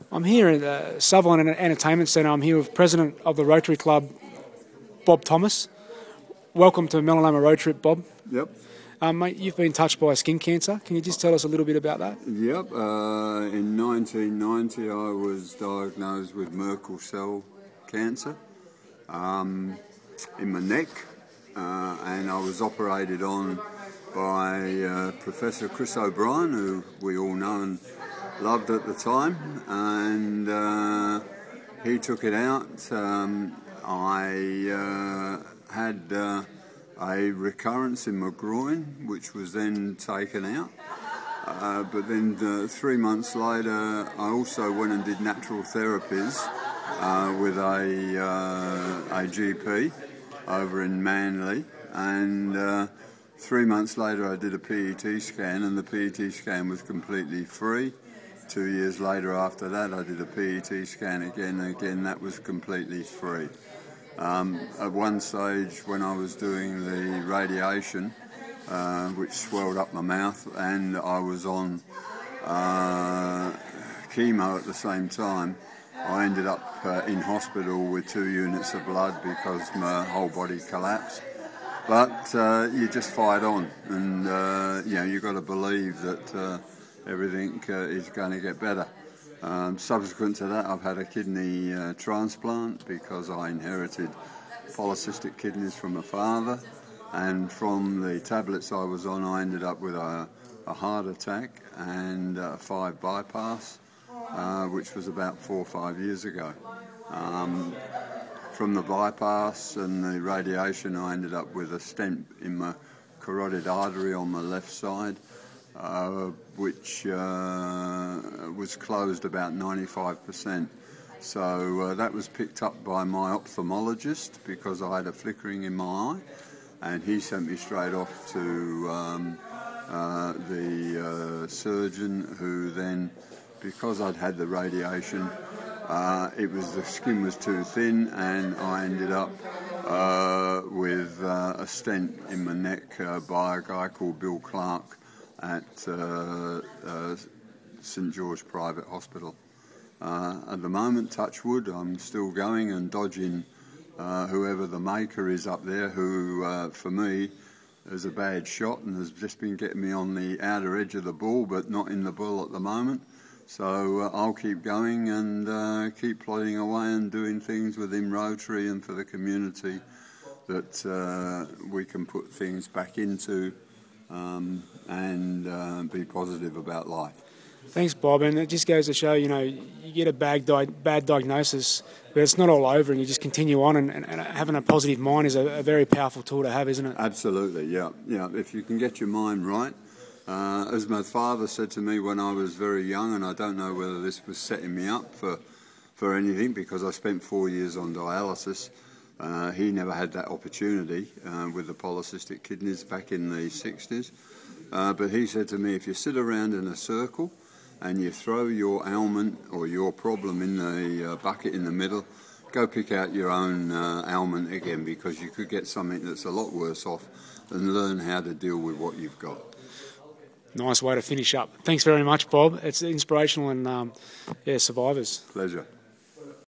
I'm here at the Sutherland Entertainment Centre. I'm here with President of the Rotary Club, Bob Thomas. Welcome to Melanoma Road Trip, Bob. Yep. Mate, you've been touched by skin cancer. Can you just tell us a little bit about that? Yep. In 1990, I was diagnosed with Merkel cell cancer in my neck, and I was operated on by Professor Chris O'Brien, who we all know and loved at the time, and he took it out. I had a recurrence in my groin, which was then taken out. But then 3 months later, I also went and did natural therapies with a GP over in Manly, and 3 months later I did a PET scan, and the PET scan was completely free. 2 years later after that I did a PET scan again, and again that was completely free. At one stage when I was doing the radiation, which swelled up my mouth, and I was on chemo at the same time, I ended up in hospital with 2 units of blood because my whole body collapsed. But you just fight on, and you've got to believe that everything is going to get better. Subsequent to that, I've had a kidney transplant because I inherited polycystic kidneys from my father, and from the tablets I was on, I ended up with a heart attack and a 5 bypass, which was about 4 or 5 years ago. From the bypass and the radiation, I ended up with a stent in my carotid artery on my left side, which was closed about 95%. So that was picked up by my ophthalmologist because I had a flickering in my eye, and he sent me straight off to the surgeon, who then, because I'd had the radiation, the skin was too thin, and I ended up with a stent in my neck by a guy called Bill Clark at St George Private Hospital. At the moment, touch wood, I'm still going and dodging whoever the maker is up there, who for me is a bad shot and has just been getting me on the outer edge of the ball, but not in the ball at the moment. So I'll keep going and keep plodding away and doing things within Rotary and for the community that we can put things back into and be positive about life. Thanks, Bob. And it just goes to show, you get a bad diagnosis, but it's not all over, and you just continue on, and having a positive mind is a very powerful tool to have, isn't it? Absolutely, yeah. If you can get your mind right. As my father said to me when I was very young, and I don't know whether this was setting me up for anything, because I spent 4 years on dialysis. He never had that opportunity with the polycystic kidneys back in the 60s. But he said to me, if you sit around in a circle and you throw your ailment or your problem in the bucket in the middle, go pick out your own ailment again, because you could get something that's a lot worse off, and learn how to deal with what you've got. Nice way to finish up. Thanks very much, Bob. It's inspirational, and survivors. Pleasure.